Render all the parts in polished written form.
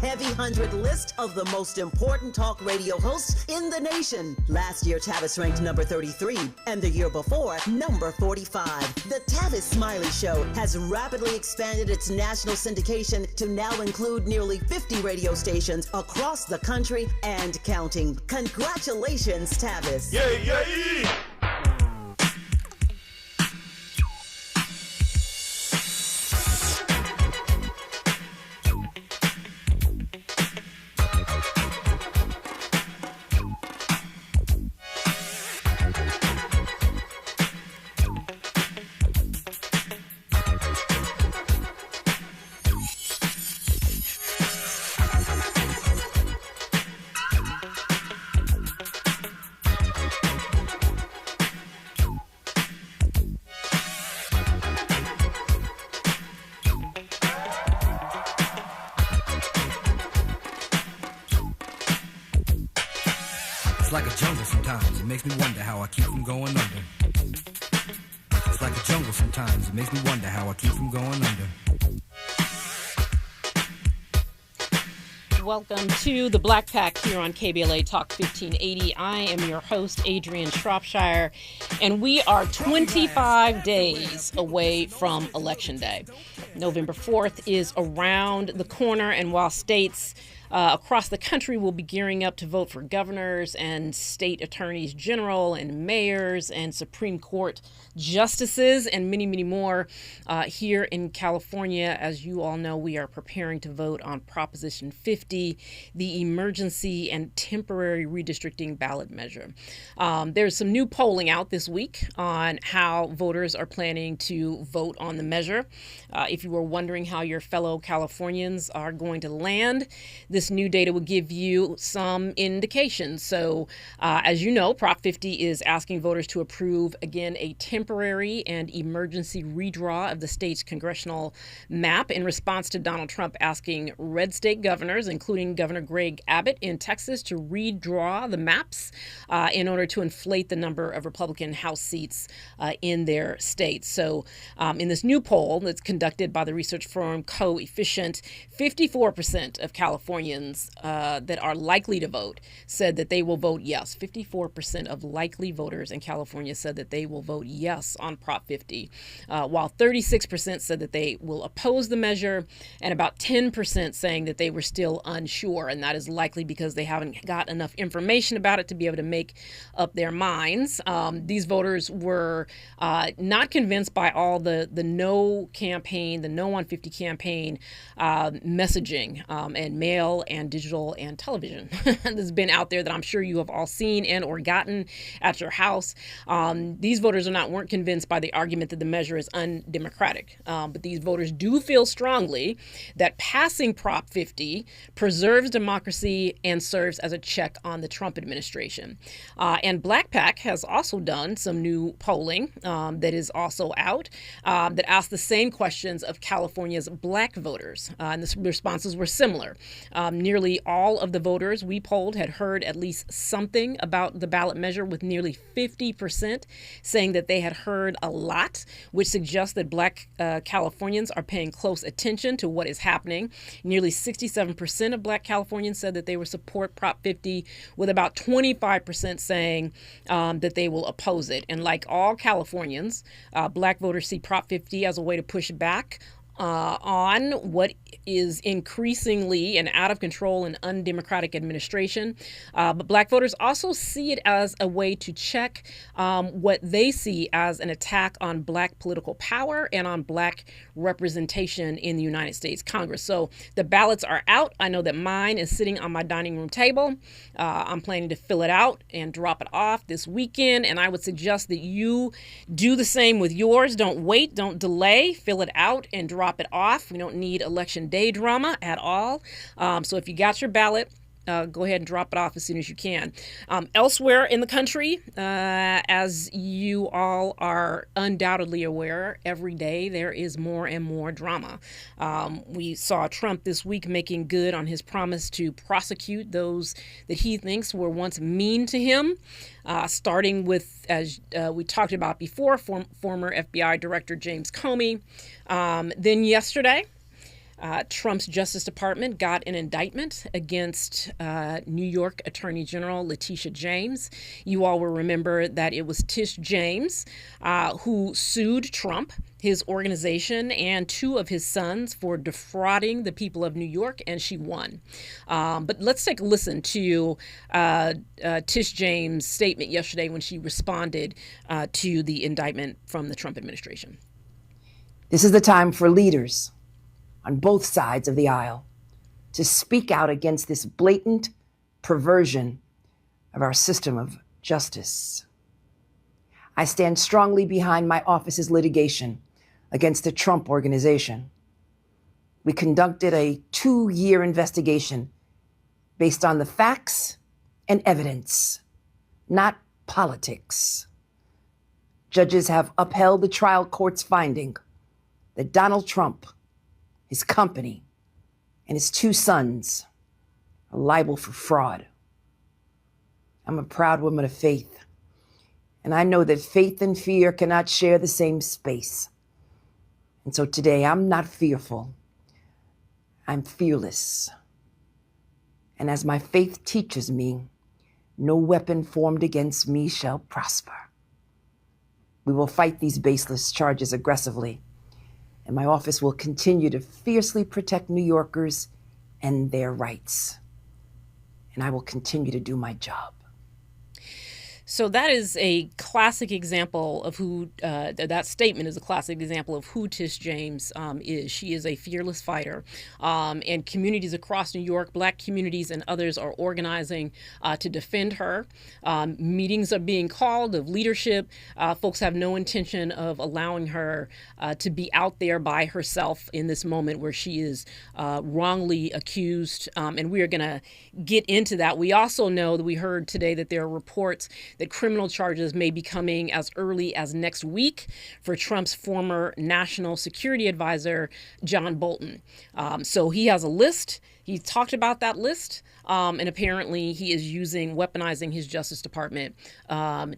Heavy 100 list of the most important talk radio hosts in the nation. Last year, Tavis ranked number 33, and the year before, number 45. The Tavis Smiley Show has rapidly expanded its national syndication to now include nearly 50 radio stations across the country and counting. Congratulations, Tavis. Yay, yay! It's like a jungle sometimes, it makes me wonder how I keep from going under. It's like a jungle sometimes, it makes me wonder how I keep from going under. Welcome to the Black Pack here on KBLA Talk 1580. I am your host, Adrianne Shropshire, and we are 25 days away from Election Day. November 4th is around the corner, and while states across the country will be gearing up to vote for governors and state attorneys general and mayors and Supreme Court justices and many, many more. Here in California, as you all know, we are preparing to vote on Proposition 50, the emergency and temporary redistricting ballot measure. There's some new polling out this week on how voters are planning to vote on the measure. If you were wondering how your fellow Californians are going to land, this new data will give you some indications. So, as you know, Prop 50 is asking voters to approve, again, a temporary and emergency redraw of the state's congressional map in response to Donald Trump asking red state governors, including Governor Greg Abbott in Texas, to redraw the maps in order to inflate the number of Republican House seats in their states. So, in this new poll that's conducted by the research firm Coefficient, 54% of Californians that are likely to vote said that they will vote yes. 54% of likely voters in California said that they will vote yes on Prop 50, while 36% said that they will oppose the measure, and about 10% saying that they were still unsure, and that is likely because they haven't got enough information about it to be able to make up their minds. These voters were not convinced by all the no campaign, the No on 50 campaign messaging and mail and digital and television that's been out there that I'm sure you have all seen and or gotten at your house. These voters weren't convinced by the argument that the measure is undemocratic, but these voters do feel strongly that passing Prop 50 preserves democracy and serves as a check on the Trump administration. And Black Pack has also done some new polling that is also out that asks the same questions of California's black voters, and the responses were similar. Nearly all of the voters we polled had heard at least something about the ballot measure, with nearly 50% saying that they had heard a lot, which suggests that black Californians are paying close attention to what is happening. Nearly 67% of black Californians said that they would support Prop 50, with about 25% saying that they will oppose it. And like all Californians, black voters see Prop 50 as a way to push back on what is increasingly an out of control and undemocratic administration. But black voters also see it as a way to check what they see as an attack on black political power and on black representation in the United States Congress. So the ballots are out. I know that mine is sitting on my dining room table. I'm planning to fill it out and drop it off this weekend. And I would suggest that you do the same with yours. Don't wait. Don't delay. Fill it out and drop it off. We don't need election day drama at all. So if you got your ballot, go ahead and drop it off as soon as you can. Elsewhere in the country, as you all are undoubtedly aware, every day there is more and more drama. We saw Trump this week making good on his promise to prosecute those that he thinks were once mean to him, starting with, as we talked about before, former FBI Director James Comey. Then yesterday, Trump's Justice Department got an indictment against New York Attorney General Letitia James. You all will remember that it was Tish James who sued Trump, his organization, and two of his sons for defrauding the people of New York, and she won. But let's take a listen to Tish James' statement yesterday when she responded to the indictment from the Trump administration. This is the time for leaders on both sides of the aisle to speak out against this blatant perversion of our system of justice. I stand strongly behind my office's litigation against the Trump Organization. We conducted a 2-year investigation based on the facts and evidence, not politics. Judges have upheld the trial court's finding that Donald Trump, his company, and his two sons are liable for fraud. I'm a proud woman of faith, and I know that faith and fear cannot share the same space. And so today, I'm not fearful. I'm fearless. And as my faith teaches me, no weapon formed against me shall prosper. We will fight these baseless charges aggressively, and my office will continue to fiercely protect New Yorkers and their rights. And I will continue to do my job. So that is a classic example of who, that statement is a classic example of who Tish James is. She is a fearless fighter. And communities across New York, Black communities and others are organizing to defend her. Meetings are being called of leadership. Folks have no intention of allowing her to be out there by herself in this moment where she is wrongly accused. And we are going to get into that. We also know that we heard today that there are reports that criminal charges may be coming as early as next week for Trump's former national security advisor, John Bolton. So he has a list. He talked about that list, and apparently he is weaponizing his Justice Department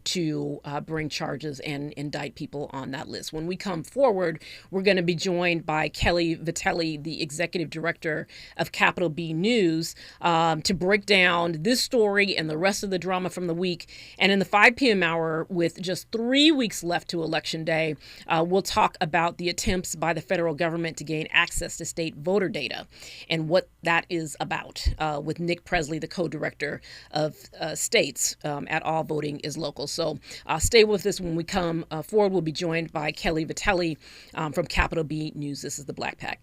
to bring charges and indict people on that list. When we come forward, we're going to be joined by Kelly Vitelli, the executive director of Capital B News, to break down this story and the rest of the drama from the week. And in the 5 p.m. hour, with just 3 weeks left to Election Day, we'll talk about the attempts by the federal government to gain access to state voter data and what that is about, with Nick Presley, the co-director of States at All Voting is Local. So stay with us. When we come forward, we'll be joined by Kelly Vitelli from Capital B News. This is the Black Pack.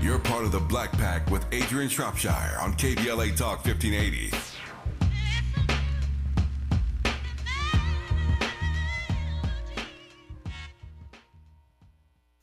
You're part of the Black Pack with Adrianne Shropshire on KBLA Talk 1580.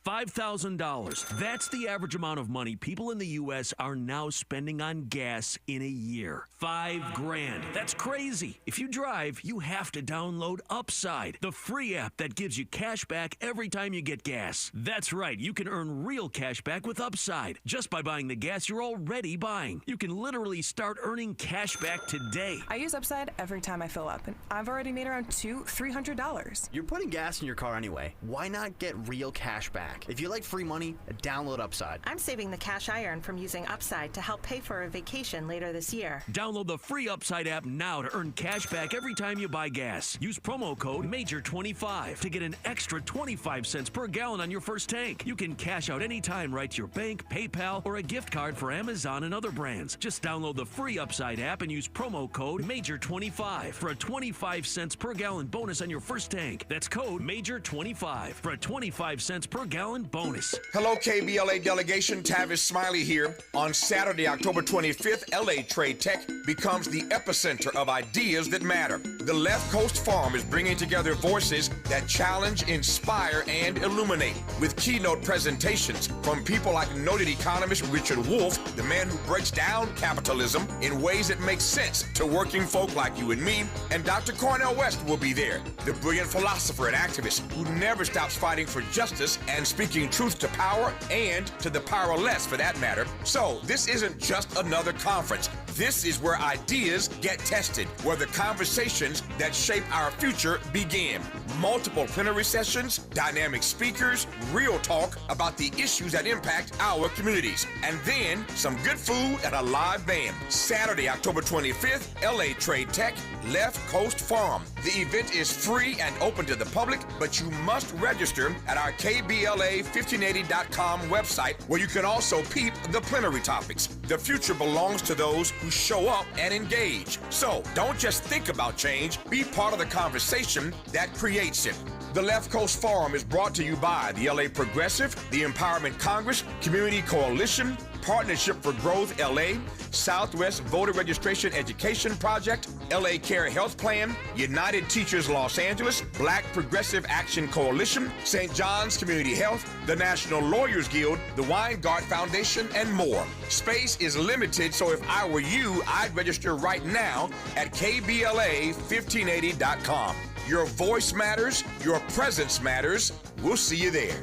$5,000. That's the average amount of money people in the U.S. are now spending on gas in a year. $5,000. That's crazy. If you drive, you have to download Upside, the free app that gives you cash back every time you get gas. That's right. You can earn real cash back with Upside just by buying the gas you're already buying. You can literally start earning cash back today. I use Upside every time I fill up, and I've already made around $200-300. You're putting gas in your car anyway. Why not get real cash back? If you like free money, download Upside. I'm saving the cash I earn from using Upside to help pay for a vacation later this year. Download the free Upside app now to earn cash back every time you buy gas. Use promo code MAJOR25 to get an extra 25 cents per gallon on your first tank. You can cash out anytime right to your bank, PayPal, or a gift card for Amazon and other brands. Just download the free Upside app and use promo code MAJOR25 for a 25 cents per gallon bonus on your first tank. That's code MAJOR25 for a 25 cents per gallon bonus. Hello, KBLA delegation. Tavis Smiley here. On Saturday, October 25th, LA Trade Tech becomes the epicenter of ideas that matter. The Left Coast Forum is bringing together voices that challenge, inspire, and illuminate, with keynote presentations from people like noted economist Richard Wolff, the man who breaks down capitalism in ways that make sense to working folk like you and me, and Dr. Cornel West will be there, the brilliant philosopher and activist who never stops fighting for justice and speaking speaking truth to power and to the powerless for that matter. So this isn't just another conference. This is where ideas get tested, where the conversations that shape our future begin. Multiple plenary sessions, dynamic speakers, real talk about the issues that impact our communities. And then some good food and a live band. Saturday, October 25th, LA Trade Tech, Left Coast Farm. The event is free and open to the public, but you must register at our KBLA1580.com website, where you can also peep the plenary topics. The future belongs to those who show up and engage. So don't just think about change, be part of the conversation that creates it. The Left Coast Forum is brought to you by the LA Progressive, the Empowerment Congress, Community Coalition, Partnership for Growth LA, Southwest Voter Registration Education Project, LA Care Health Plan, United Teachers Los Angeles, Black Progressive Action Coalition, St. John's Community Health, the National Lawyers Guild, the Weingart Foundation, and more. Space is limited, so if I were you, I'd register right now at KBLA1580.com. Your voice matters, your presence matters. We'll see you there.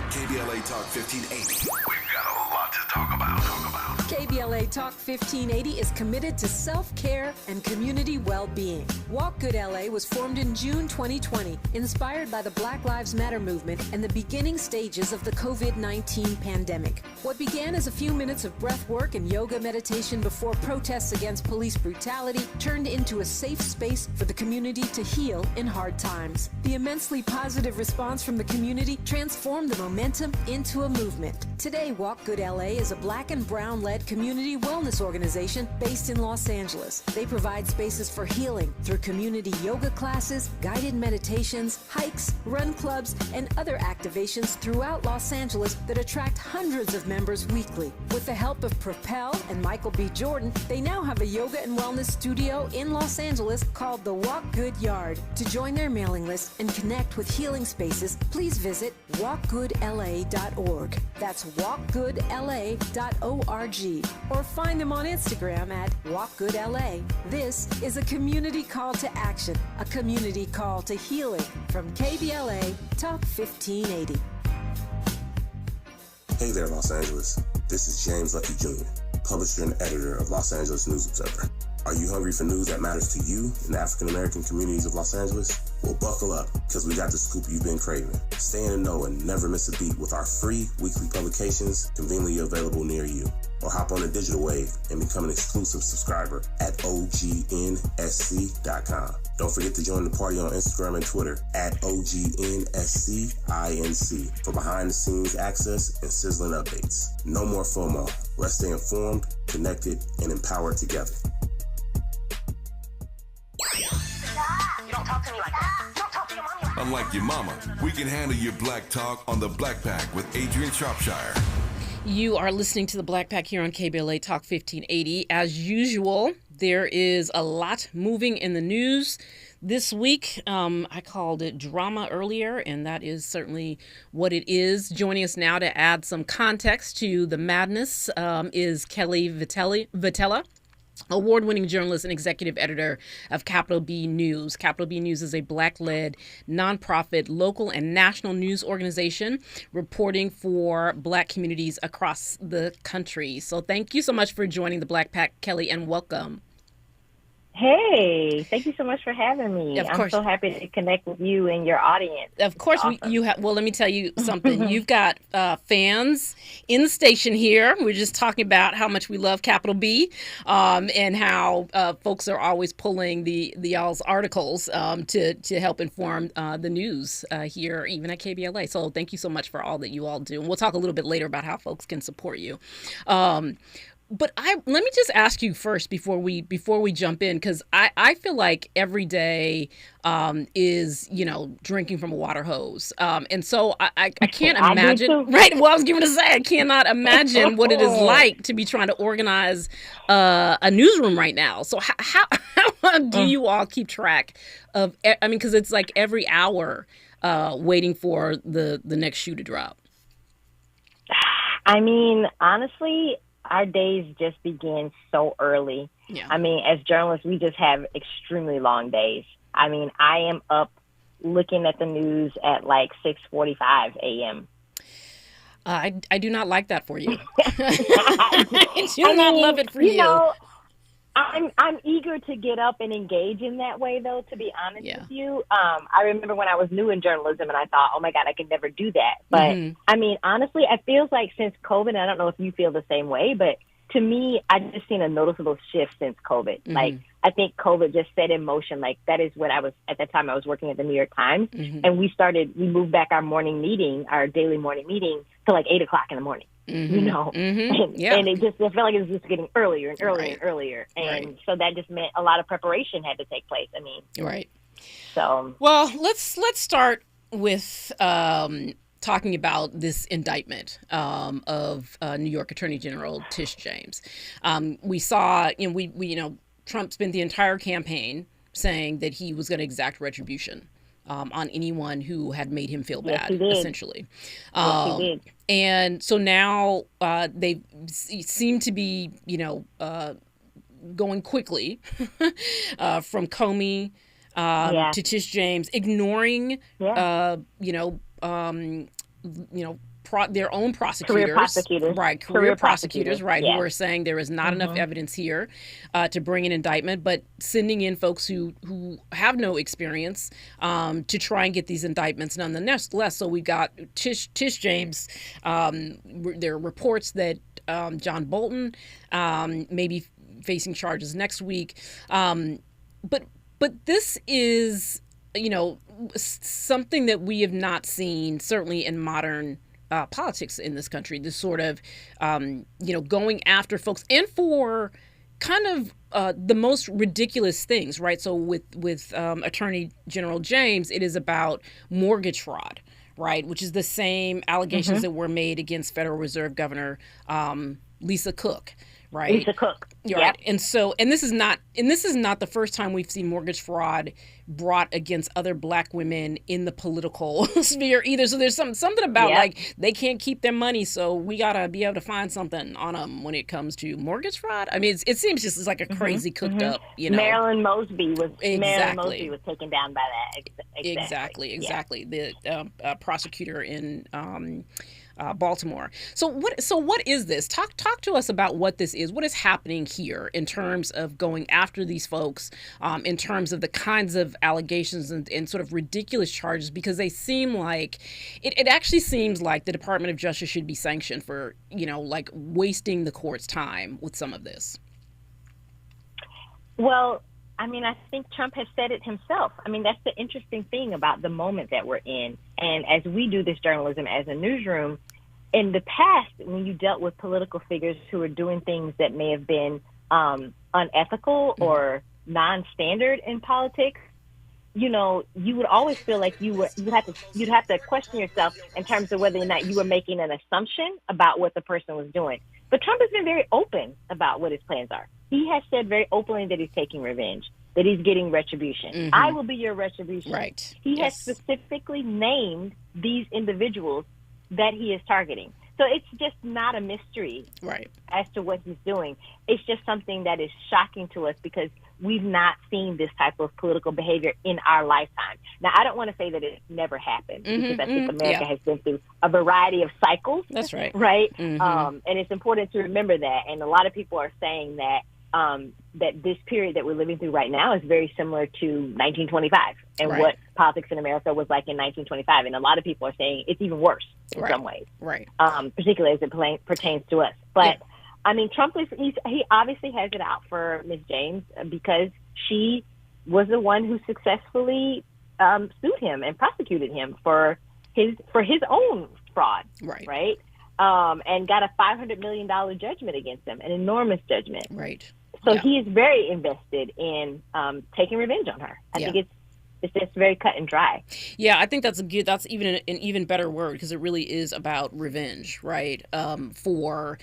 KBLA Talk 1580. We've got a lot to talk about. KBLA Talk 1580 is committed to self-care and community well-being. Walk Good LA was formed in June 2020, inspired by the Black Lives Matter movement and the beginning stages of the COVID-19 pandemic. What began as a few minutes of breath work and yoga meditation before protests against police brutality turned into a safe space for the community to heal in hard times. The immensely positive response from the community transformed the momentum into a movement. Today, Walk Good LA is a Black and Brown-led community wellness organization based in Los Angeles. They provide spaces for healing through community yoga classes, guided meditations, hikes, run clubs, and other activations throughout Los Angeles that attract hundreds of members weekly. With the help of Propel and Michael B. Jordan, they now have a yoga and wellness studio in Los Angeles called the Walk Good Yard. To join their mailing list and connect with healing spaces, please visit walkgoodla.org. That's walkgoodla.org. Or find them on Instagram at walkgoodla. This is a community call to action, a community call to healing from KBLA Talk 1580. Hey there, Los Angeles. This is James Lucky Jr., publisher and editor of Los Angeles News Observer. Are you hungry for news that matters to you in the African-American communities of Los Angeles? Well, buckle up, because we got the scoop you've been craving. Stay in the know and never miss a beat with our free weekly publications conveniently available near you. Or hop on the digital wave and become an exclusive subscriber at OGNSC.com. Don't forget to join the party on Instagram and Twitter at OGNSCINC for behind-the-scenes access and sizzling updates. No more FOMO. Let's stay informed, connected, and empowered together. You don't talk to me like that. You don't talk to your mommy like that. Unlike your mama, we can handle your black talk on the Black Pack with Adrianne Shropshire. You are listening to the Black Pack here on KBLA Talk 1580. As usual, there is a lot moving in the news this week. I called it drama earlier, and that is certainly what it is. Joining us now to add some context to the madness is Kelly Vitella, award-winning journalist and executive editor of Capital B News. Capital B News is a Black-led, nonprofit, local and national news organization reporting for Black communities across the country. So thank you so much for joining the Black Pack, Kelly, and welcome. Hey, thank you so much for having me. I'm so happy to connect with you and your audience. Of course, you have. Well, let me tell you something. You've got fans in the station here. We're just talking about how much we love Capital B, and how folks are always pulling the y'all's articles to help inform the news here, even at KBLA. So thank you so much for all that you all do. And we'll talk a little bit later about how folks can support you. But let me just ask you first before we jump in, because I feel like every day is, drinking from a water hose. And so I can't imagine. Right. Well, I was going to say, I cannot imagine what it is like to be trying to organize a newsroom right now. So how do you all keep track of, because it's like every hour waiting for the next shoe to drop. Honestly, our days just begin so early. Yeah. As journalists, we just have extremely long days. I am up looking at the news at like 6:45 a.m.? I do not like that for you. I do not love it for you. You know, I'm eager to get up and engage in that way, though, to be honest with you. I remember when I was new in journalism and I thought, oh, my God, I could never do that. But, I mean, honestly, it feels like since COVID, and I don't know if you feel the same way, but to me, I've just seen a noticeable shift since COVID. Like, I think COVID just set in motion. Like, that is what I was, at that time, I was working at the New York Times. And we moved back our morning meeting, our daily morning meeting, to like 8 o'clock in the morning. You know, and it just, I felt like it was just getting earlier and earlier and earlier. And so that just meant a lot of preparation had to take place. I mean, so. Well, let's start with talking about this indictment of New York Attorney General Tish James. We saw, Trump spent the entire campaign saying that he was going to exact retribution on anyone who had made him feel bad, essentially. Yes, he did. And so now they seem to be, going quickly from Comey to Tish James, ignoring, their own prosecutors, career prosecutors, who are saying there is not enough evidence here to bring an indictment, but sending in folks who have no experience to try and get these indictments nonetheless. So we got Tish James. There are reports that John Bolton may be facing charges next week, but this is something that we have not seen certainly in modern politics in this country, this sort of, going after folks and for kind of the most ridiculous things, right? So with Attorney General James, it is about mortgage fraud, right? Which is the same allegations that were made against Federal Reserve Governor Lisa Cook. Right. Lisa Cook. Right. And this is not the first time we've seen mortgage fraud brought against other Black women in the political sphere either. So there's something about like they can't keep their money, so we gotta be able to find something on them when it comes to mortgage fraud. I mean, it seems just like a crazy cooked up. Marilyn Mosby was taken down by that. Exactly. The prosecutor in Baltimore. So what is this? Talk to us about what this is. What is happening here in terms of going after these folks, in terms of the kinds of allegations and sort of ridiculous charges, because they seem like it actually seems like the Department of Justice should be sanctioned for, like wasting the court's time with some of this. Well, I mean, I think Trump has said it himself. I mean, that's the interesting thing about the moment that we're in. And as we do this journalism as a newsroom, in the past, when you dealt with political figures who were doing things that may have been unethical or non-standard in politics, you would always feel like you'd have to question yourself in terms of whether or not you were making an assumption about what the person was doing. But Trump has been very open about what his plans are. He has said very openly that he's taking revenge, that he's getting retribution. I will be your retribution. Right. He has specifically named these individuals that he is targeting. So it's just not a mystery as to what he's doing. It's just something that is shocking to us because we've not seen this type of political behavior in our lifetime. Now, I don't want to say that it never happened because I think America has been through a variety of cycles. That's right. Right? And it's important to remember that. And a lot of people are saying that that this period that we're living through right now is very similar to 1925 and what politics in America was like in 1925. And a lot of people are saying it's even worse in some ways, particularly as it pertains to us. But I mean, Trump he obviously has it out for Ms. James because she was the one who successfully sued him and prosecuted him for his own fraud, right? And got a $500 million judgment against him, an enormous judgment. Right. So he is very invested in taking revenge on her. I think it's just very cut and dry. Yeah, I think that's even an even better word because it really is about revenge, right? It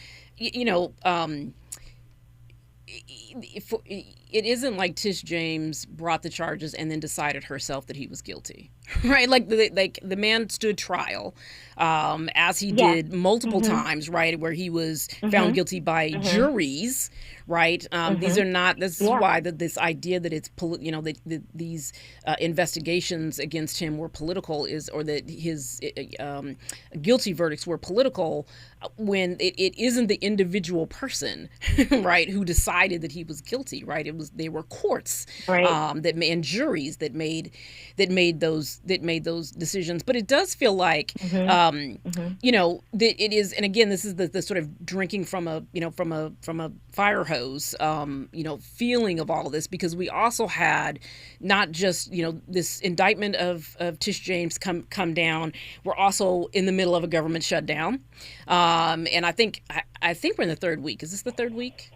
isn't like Tish James brought the charges and then decided herself that he was guilty, right? Like the man stood trial, as he did multiple times, right, where he was found guilty by juries, right? These are not. This is why this idea that it's that these investigations against him were political or that his guilty verdicts were political, when it isn't the individual person, right, who decided that he was guilty, right? They were courts, and juries that made those decisions. But it does feel like that it is, and again, this is the sort of drinking from a fire hose feeling of all of this, because we also had not just this indictment of Tish James come down. We're also in the middle of a government shutdown, and I think we're in the third week. Is this the third week?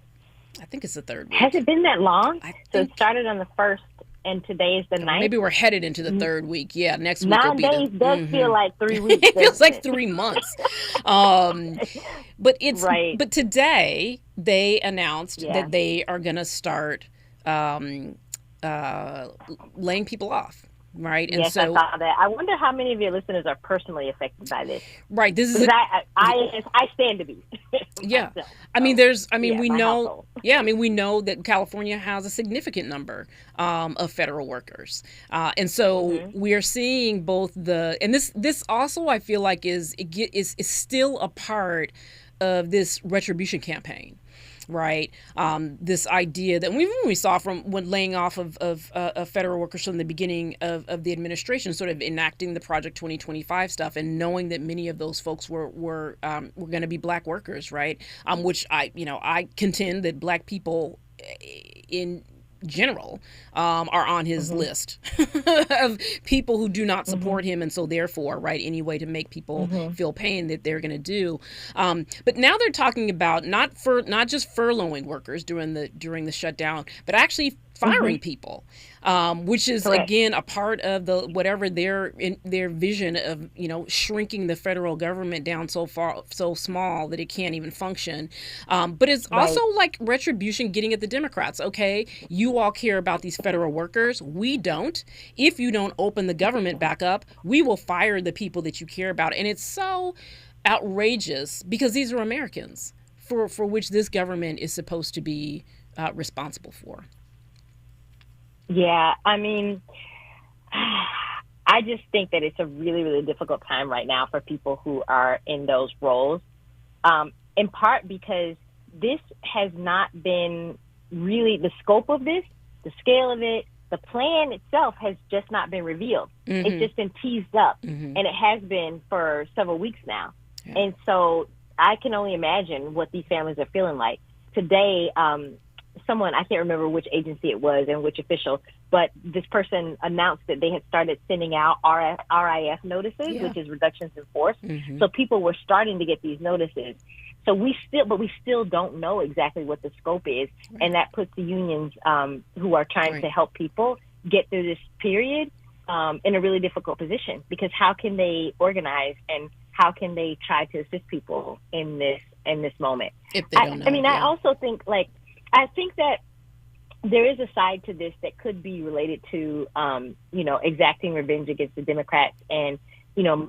I think it's the third week. Has it been that long? So it started on the 1st, and today is the 9th. Maybe we're headed into the third week. Yeah, next week 9 will be days does feel like 3 weeks. It feels like 3 months. But but today they announced that they are going to start laying people off. Right. And yes, so I saw that. I wonder how many of your listeners are personally affected by this. Right. This is I stand to be. Yeah. Myself, we know. Household. Yeah. I mean, we know that California has a significant number of federal workers, and so we are seeing both and this also I feel like is still a part of this retribution campaign. Right. This idea that we saw from when laying off of federal workers from the beginning of the administration, sort of enacting the Project 2025 stuff, and knowing that many of those folks were going to be black workers. Right. Which I contend that black people in general are on his list of people who do not support him, and so therefore, right, any way to make people feel pain that they're going to do. But now they're talking about not just furloughing workers during the shutdown, but actually firing people, which is again a part of whatever their vision of shrinking the federal government down so small that it can't even function. But it's also like retribution getting at the Democrats. Okay, you all care about these federal workers. We don't. If you don't open the government back up, we will fire the people that you care about. And it's so outrageous because these are Americans for which this government is supposed to be responsible for. Yeah, I mean, I just think that it's a really, really difficult time right now for people who are in those roles, in part because this has not been really the scope of this, the scale of it, the plan itself has just not been revealed. It's just been teased up, and it has been for several weeks now. Yeah. And so I can only imagine what these families are feeling like. Today, someone, I can't remember which agency it was and which official, but this person announced that they had started sending out RIF notices, which is reductions in force. So people were starting to get these notices. So we still don't know exactly what the scope is. And that puts the unions who are trying to help people get through this period in a really difficult position, because how can they organize and how can they try to assist people in this moment? If they don't know, I also think I think that there is a side to this that could be related to, exacting revenge against the Democrats and,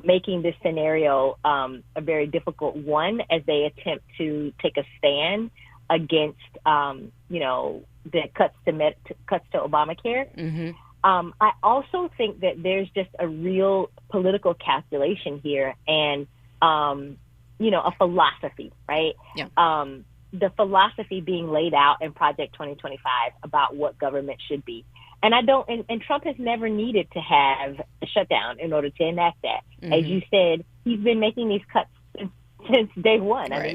making this scenario a very difficult one as they attempt to take a stand against, the cuts to Obamacare. I also think that there's just a real political calculation here and, a philosophy, right? Yeah. The philosophy being laid out in Project 2025 about what government should be. And and Trump has never needed to have a shutdown in order to enact that. As you said, he's been making these cuts since day one. Right. I mean,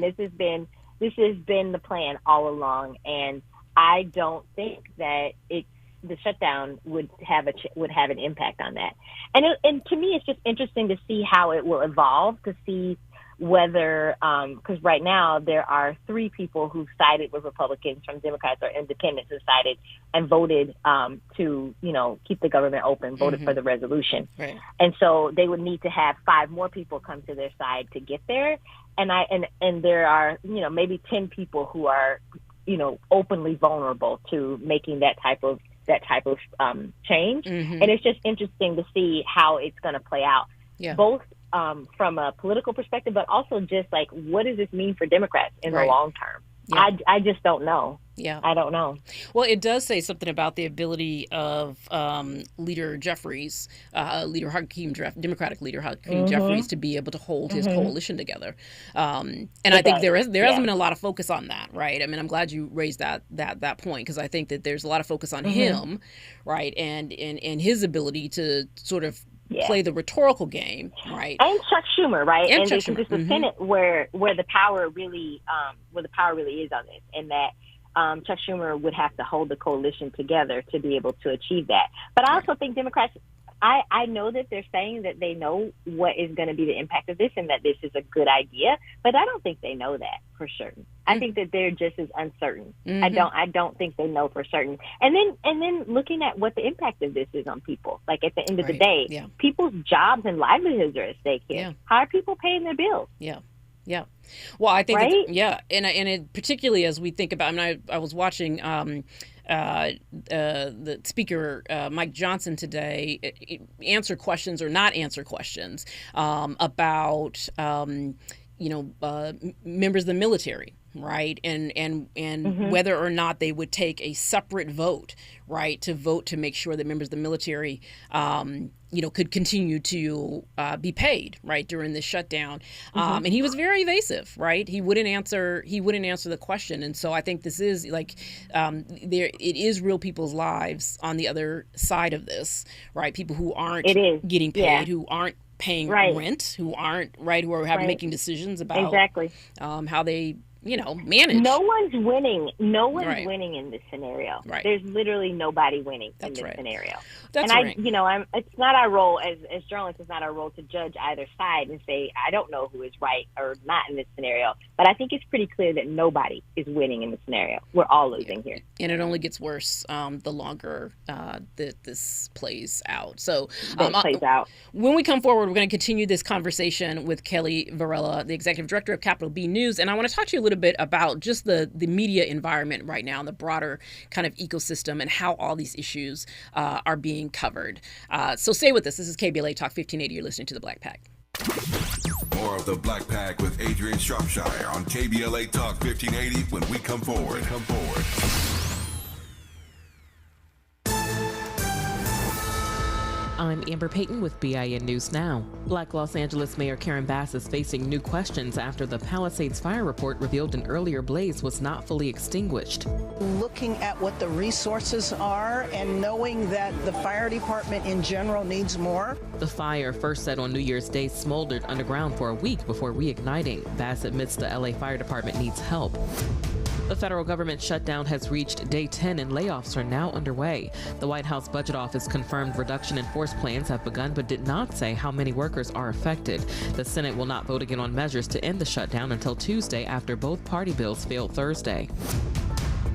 this has been the plan all along. And I don't think that the shutdown would have an impact on that. And to me, it's just interesting to see how it will evolve, to see whether, because right now there are 3 people who sided with Republicans from Democrats or independents who sided and voted to, keep the government open, voted for the resolution. Right. And so they would need to have 5 more people come to their side to get there. And there are, maybe 10 people who are, openly vulnerable to making that type of that type of change. And it's just interesting to see how it's going to play out, both from a political perspective, but also just like, what does this mean for Democrats in the long term? I just don't know. I don't know. Well, it does say something about the ability of Leader Jeffries, Democratic leader Hakeem Jeffries, to be able to hold his coalition together. And I think there hasn't been a lot of focus on that, right? I mean, I'm glad you raised that point, because I think that there's a lot of focus on him, right, and his ability to sort of play the rhetorical game, right? And Chuck Schumer, right? And Chuck this is Schumer. the Senate where the power really is on this, and that Chuck Schumer would have to hold the coalition together to be able to achieve that. But I also think Democrats, I know that they're saying that they know what is going to be the impact of this and that this is a good idea, but I don't think they know that for certain. I think that they're just as uncertain. I don't think they know for certain. And then looking at what the impact of this is on people, like at the end of the day, people's jobs and livelihoods are at stake here. How are people paying their bills? Yeah. Well, I think, and it, particularly as we think about, I mean, I was watching the speaker, Mike Johnson, today answer questions or not answer questions about, members of the military, right? And whether or not they would take a separate vote, right, to vote to make sure that members of the military, could continue to be paid, right, during this shutdown. And he was very evasive, right? He wouldn't answer the question. And so I think this is like, it is real people's lives on the other side of this, right? People who aren't getting paid, who aren't paying rent, who aren't, who are making decisions about how they, manage. No one's winning. No one's winning in this scenario. There's literally nobody winning in this scenario. That's right. It's not our role as journalists. It's not our role to judge either side and say, I don't know who is right or not in this scenario. But I think it's pretty clear that nobody is winning in this scenario. We're all losing here. And it only gets worse the longer that this plays out. So when we come forward, we're going to continue this conversation with Kelly Varela, the executive director of Capital B News. And I want to talk to you a little bit about just the media environment right now and the broader kind of ecosystem and how all these issues are being covered. So stay with us. This is KBLA Talk 1580. You're listening to The Black Pack. More of The Black Pack with Adrianne Shropshire on KBLA Talk 1580 when we come forward. I'm Amber Payton with BIN News Now. Black Los Angeles Mayor Karen Bass is facing new questions after the Palisades fire report revealed an earlier blaze was not fully extinguished. Looking at what the resources are and knowing that the fire department in general needs more. The fire, first set on New Year's Day, smoldered underground for a week before reigniting. Bass admits the LA Fire Department needs help. The federal government shutdown has reached day 10 and layoffs are now underway. The White House Budget Office confirmed reduction in force plans have begun but did not say how many workers are affected. The Senate will not vote again on measures to end the shutdown until Tuesday after both party bills failed Thursday.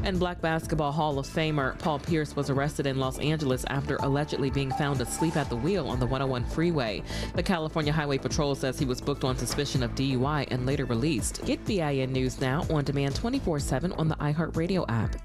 And Black Basketball Hall of Famer Paul Pierce was arrested in Los Angeles after allegedly being found asleep at the wheel on the 101 freeway. The California Highway Patrol says he was booked on suspicion of DUI and later released. Get BIN News Now on demand 24/7 on the iHeartRadio app.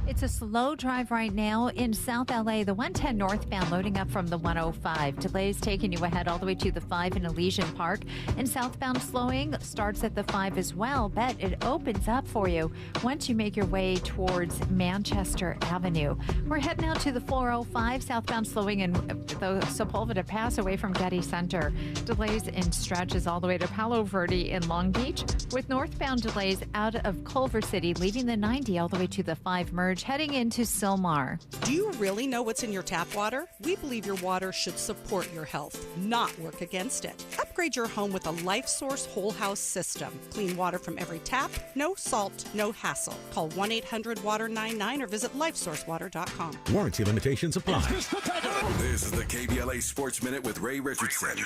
It's a slow drive right now in South LA. The 110 northbound loading up from the 105. Delays taking you ahead all the way to the 5 in Elysian Park. And southbound slowing starts at the 5 as well. But it opens up for you once you make your way towards Manchester Avenue. We're heading out to the 405. Southbound slowing in the Sepulveda Pass away from Getty Center. Delays in stretches all the way to Palo Verde in Long Beach. With northbound delays out of Culver City, leaving the 90 all the way to the 5 merge, heading into Sylmar. Do you really know what's in your tap water? We believe your water should support your health, not work against it. Upgrade your home with a LifeSource whole house system. Clean water from every tap, no salt, no hassle. Call 1-800-WATER-99 or visit lifesourcewater.com. Warranty limitations apply. This is the KBLA Sports Minute with Ray Richardson.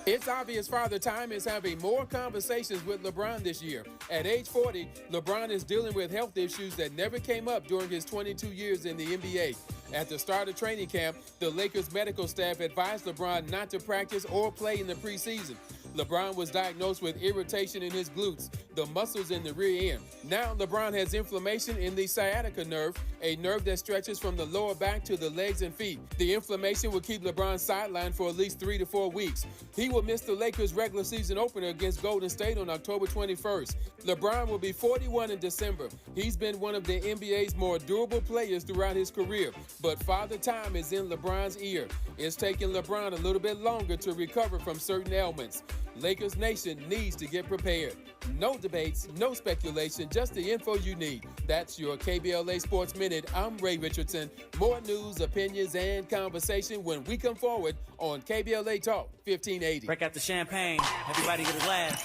It's obvious Father Time is having more conversations with LeBron this year. At age 40, LeBron is dealing with health issues that never came up during his 22 years in the NBA. At the start of training camp, the Lakers medical staff advised LeBron not to practice or play in the preseason. LeBron was diagnosed with irritation in his glutes. the muscles in the rear end. Now LeBron has inflammation in the sciatica nerve, a nerve that stretches from the lower back to the legs and feet. The inflammation will keep LeBron sidelined for at least 3 to 4 weeks. He will miss the Lakers' regular season opener against Golden State on October 21st. LeBron will be 41 in December. He's been one of the NBA's more durable players throughout his career, but Father Time is in LeBron's ear. It's taking LeBron a little bit longer to recover from certain ailments. Lakers Nation needs to get prepared. No debates, no speculation, just the info you need. That's your KBLA Sports Minute. I'm Ray Richardson. More news, opinions, and conversation when we come forward on KBLA Talk 1580. Break out the champagne. Everybody get a glass.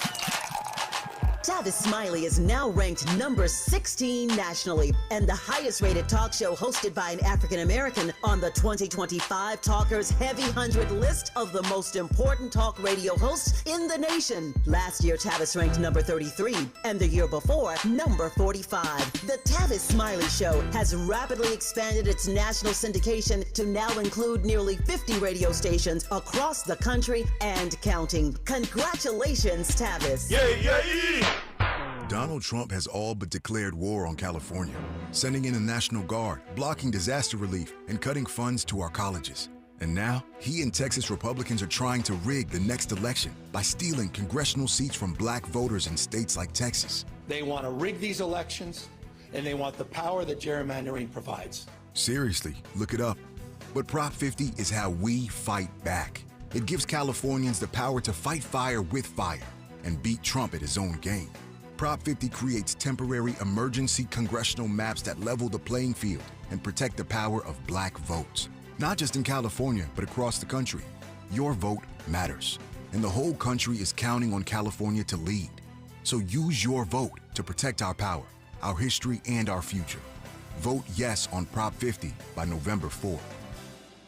Tavis Smiley is now ranked number 16 nationally and the highest rated talk show hosted by an African American on the 2025 Talkers Heavy 100 list of the most important talk radio hosts in the nation. Last year, Tavis ranked number 33 and the year before, number 45. The Tavis Smiley Show has rapidly expanded its national syndication to now include nearly 50 radio stations across the country and counting. Congratulations, Tavis. Yay! Donald Trump has all but declared war on California, sending in the National Guard, blocking disaster relief, and cutting funds to our colleges. And now, he and Texas Republicans are trying to rig the next election by stealing congressional seats from black voters in states like Texas. They want to rig these elections, and they want the power that gerrymandering provides. Seriously, look it up. But Prop 50 is how we fight back. It gives Californians the power to fight fire with fire and beat Trump at his own game. Prop 50 creates temporary emergency congressional maps that level the playing field and protect the power of black votes. Not just in California, but across the country. Your vote matters, and the whole country is counting on California to lead. So use your vote to protect our power, our history, and our future. Vote yes on Prop 50 by November 4th.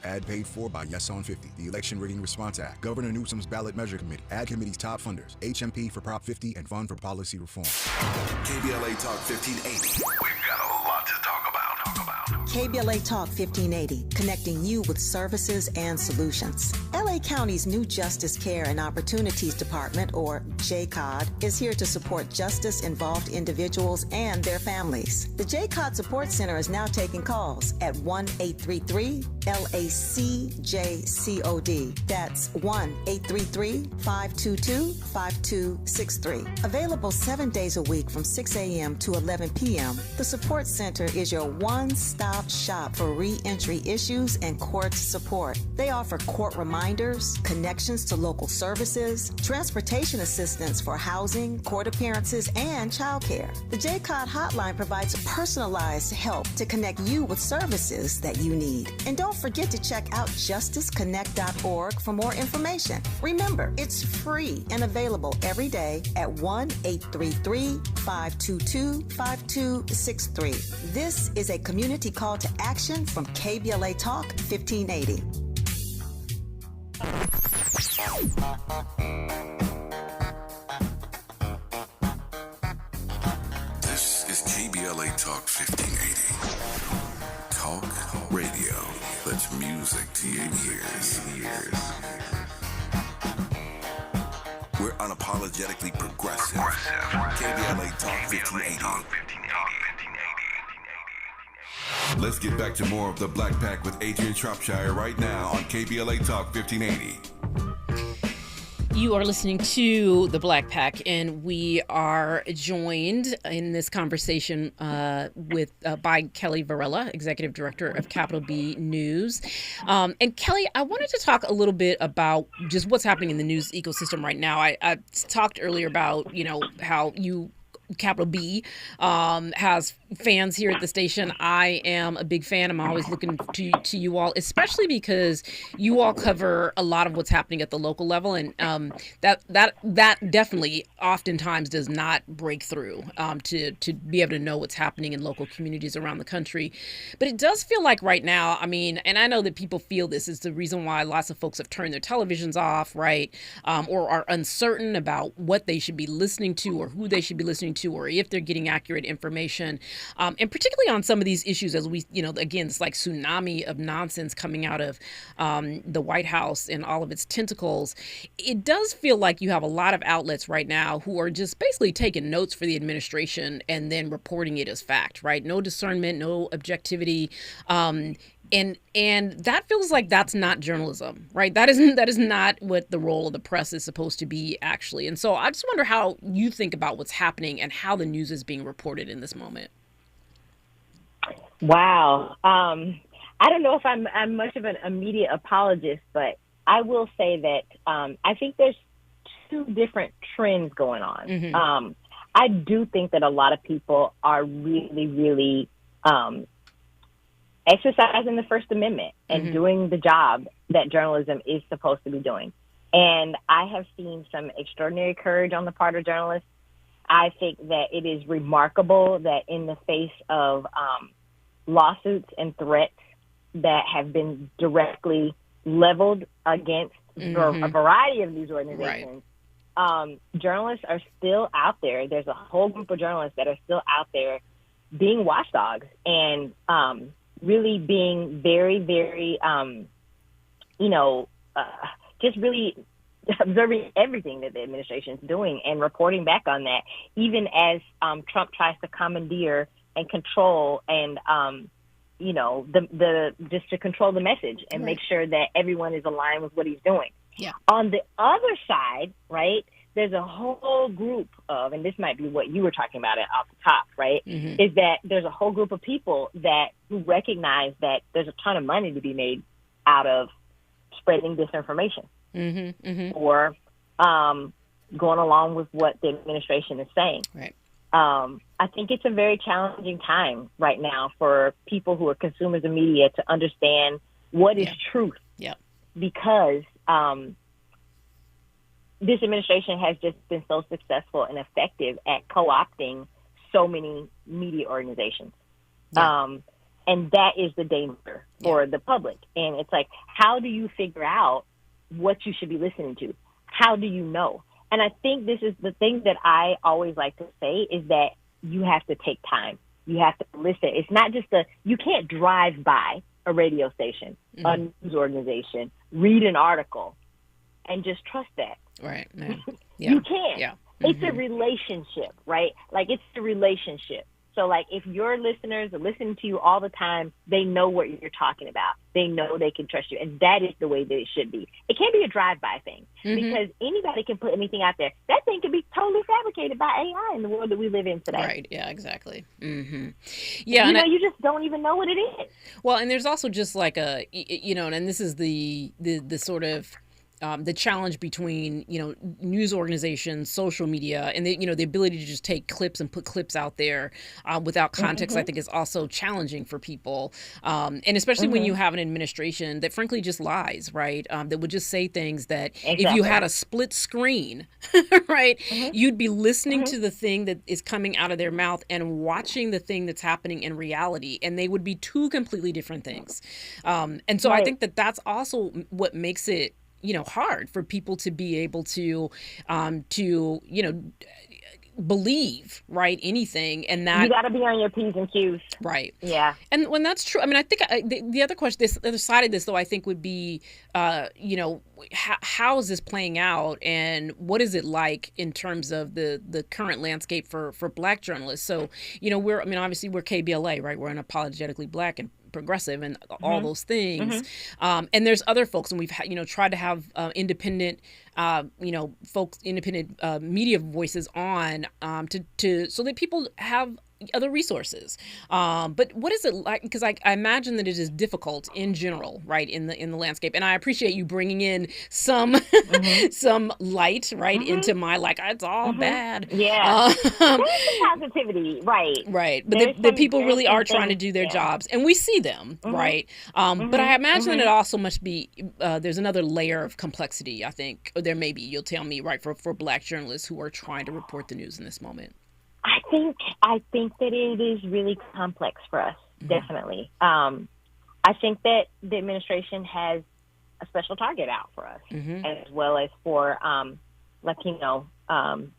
Ad paid for by Yes on 50, the Election Rigging Response Act, Governor Newsom's Ballot Measure Committee, Ad Committee's top funders, HMP for Prop 50, and Fund for Policy Reform. KBLA Talk 1580. We've got a lot to talk about. KBLA Talk 1580, connecting you with services and solutions. LA County's new Justice Care and Opportunities Department, or JCOD, is here to support justice-involved individuals and their families. The JCOD Support Center is now taking calls at 1-833-LACJCOD. That's 1-833-522-5263. Available 7 days a week from 6 a.m. to 11 p.m., the Support Center is your one-stop shop for re-entry issues and court support. They offer court reminders, connections to local services, transportation assistance for housing, court appearances, and childcare. The JCOD hotline provides personalized help to connect you with services that you need. And don't forget to check out justiceconnect.org for more information. Remember, it's free and available every day at 1-833-522-5263. This is a community call to action from KBLA Talk 1580. This is KBLA Talk 1580. Talk radio that's music to your ears. We're unapologetically progressive. KBLA Talk 1580. Let's get back to more of the Black Pack with Adrianne Shropshire right now on KBLA Talk 1580. You are listening to the Black Pack, and we are joined in this conversation by Kelly Varela, Executive Director of Capital B News. And Kelly, I wanted to talk a little bit about just what's happening in the news ecosystem right now. I talked earlier about, how Capital B has fans here at the station. I am a big fan. I'm always looking to you all, especially because you all cover a lot of what's happening at the local level, and that definitely oftentimes does not break through to be able to know what's happening in local communities around the country. But it does feel like right now, and I know that people feel this is the reason why lots of folks have turned their televisions off, right, or are uncertain about what they should be listening to or who they should be listening to or if they're getting accurate information. and particularly on some of these issues as we, again, it's like tsunami of nonsense coming out of the White House and all of its tentacles. It does feel like you have a lot of outlets right now who are just basically taking notes for the administration and then reporting it as fact, right? No discernment, no objectivity. And that feels like that's not journalism, right? That is not what the role of the press is supposed to be, actually. And so I just wonder how you think about what's happening and how the news is being reported in this moment. Wow. I don't know if I'm much of a media apologist, but I will say that I think there's two different trends going on. Mm-hmm. I do think that a lot of people are really, really exercising the First Amendment and doing the job that journalism is supposed to be doing. And I have seen some extraordinary courage on the part of journalists. I think that it is remarkable that in the face of lawsuits and threats that have been directly leveled against a variety of news organizations, journalists are still out there. There's a whole group of journalists that are still out there being watchdogs and really being very, very, just really observing everything that the administration is doing and reporting back on that, even as Trump tries to commandeer and control and, just to control the message and make sure that everyone is aligned with what he's doing. Yeah. On the other side, right, there's a whole group of, and this might be what you were talking about off the top, right, is that there's a whole group of people who recognize that there's a ton of money to be made out of spreading disinformation or going along with what the administration is saying. Right. I think it's a very challenging time right now for people who are consumers of media to understand what is truth. Yeah. Because this administration has just been so successful and effective at co-opting so many media organizations. Yeah. And that is the danger for the public. And it's like, how do you figure out what you should be listening to? How do you know? And I think this is the thing that I always like to say is that you have to take time. You have to listen. It's not just you can't drive by a radio station, a news organization, read an article, and just trust that. Right. Yeah. You can't. Yeah. It's a relationship, right? Like, it's a relationship. So, like, if your listeners are listening to you all the time, they know what you're talking about. They know they can trust you. And that is the way that it should be. It can't be a drive-by thing because anybody can put anything out there. That thing can be totally fabricated by AI in the world that we live in today. Right. Yeah, exactly. Yeah. You just don't even know what it is. Well, and there's also just like and this is the sort of the challenge between, news organizations, social media, and the ability to just take clips and put clips out there without context, I think is also challenging for people. And especially when you have an administration that frankly just lies, right? That would just say things that if you had a split screen, right, you'd be listening to the thing that is coming out of their mouth and watching the thing that's happening in reality. And they would be two completely different things. And so I think that that's also what makes it hard for people to be able to believe, right, anything. And that you got to be on your P's and Q's. Right. Yeah. And when that's true, I mean, I think the other question, the other side of this, though, I think would be, how is this playing out and what is it like in terms of the current landscape for Black journalists? So, obviously we're KBLA, right? We're unapologetically Black and progressive and all those things. And there's other folks, and we've tried to have independent folks, independent media voices on so that people have other resources. But what is it like? Because I imagine that it is difficult in general, right, in the landscape. And I appreciate you bringing in some some light, right, into my it's all bad. Yeah, there's positivity, right? Right, but the people really are trying to do their jobs, and we see them, right? But I imagine that it also must be there's another layer of complexity. I think, or there may be. You'll tell me, right, for Black journalists who are trying to report the news in this moment. I think that it is really complex for us, definitely. I think that the administration has a special target out for us, as well as for Latino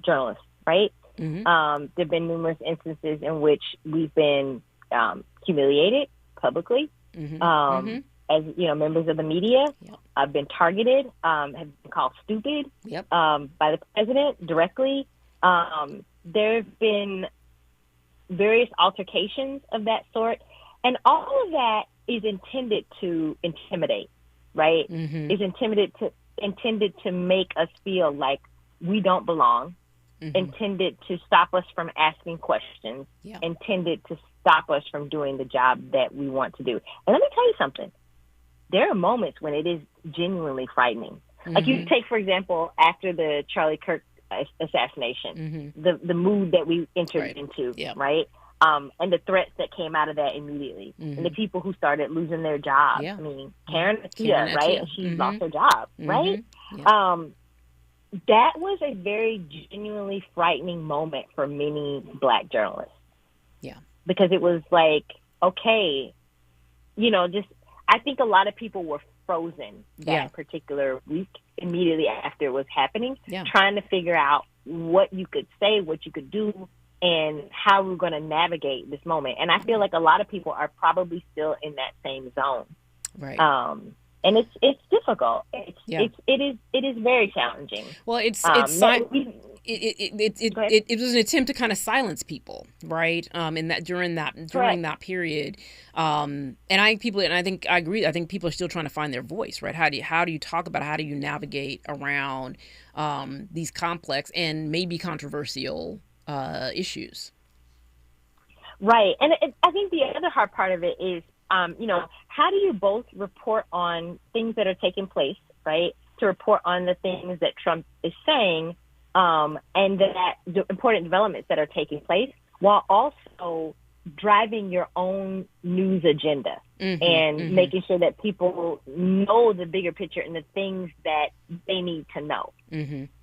journalists, right? There have been numerous instances in which we've been humiliated publicly. As members of the media, have been targeted, have been called stupid by the president directly. There have been various altercations of that sort, and all of that is intended to intimidate, right? Is intended to make us feel like we don't belong, intended to stop us from asking questions, intended to stop us from doing the job that we want to do. And let me tell you something. There are moments when it is genuinely frightening. Like you take, for example, after the Charlie Kirk assassination, the mood that we entered into, right? And the threats that came out of that immediately, and the people who started losing their jobs. I mean, Karen Atia, right? And she lost her job, right? That was a very genuinely frightening moment for many Black journalists. Because it was like, okay, I think a lot of people were frozen that particular week immediately after it was happening, trying to figure out what you could say, what you could do, and how we're going to navigate this moment. And I feel like a lot of people are probably still in that same zone. Right. And it's difficult. It is very challenging. Well, it was an attempt to kind of silence people, right? In that during that period, and I think I agree. I think people are still trying to find their voice, right? How do you talk about it? How do you navigate around these complex and maybe controversial issues? Right, and I think the other hard part of it is, how do you both report on things that are taking place, right? To report on the things that Trump is saying. And the important developments that are taking place, while also driving your own news agenda and making sure that people know the bigger picture and the things that they need to know,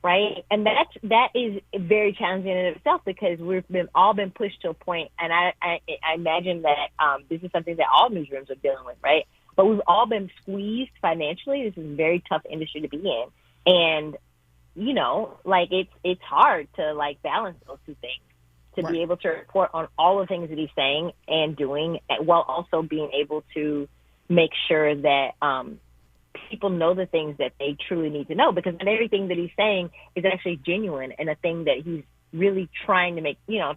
right? And that is very challenging in itself, because we've all been pushed to a point, and I imagine that this is something that all newsrooms are dealing with, right? But we've all been squeezed financially. This is a very tough industry to be in, and it's hard to balance those two things, to be able to report on all the things that he's saying and doing, while also being able to make sure that people know the things that they truly need to know, because not everything that he's saying is actually genuine and a thing that he's really trying to make, that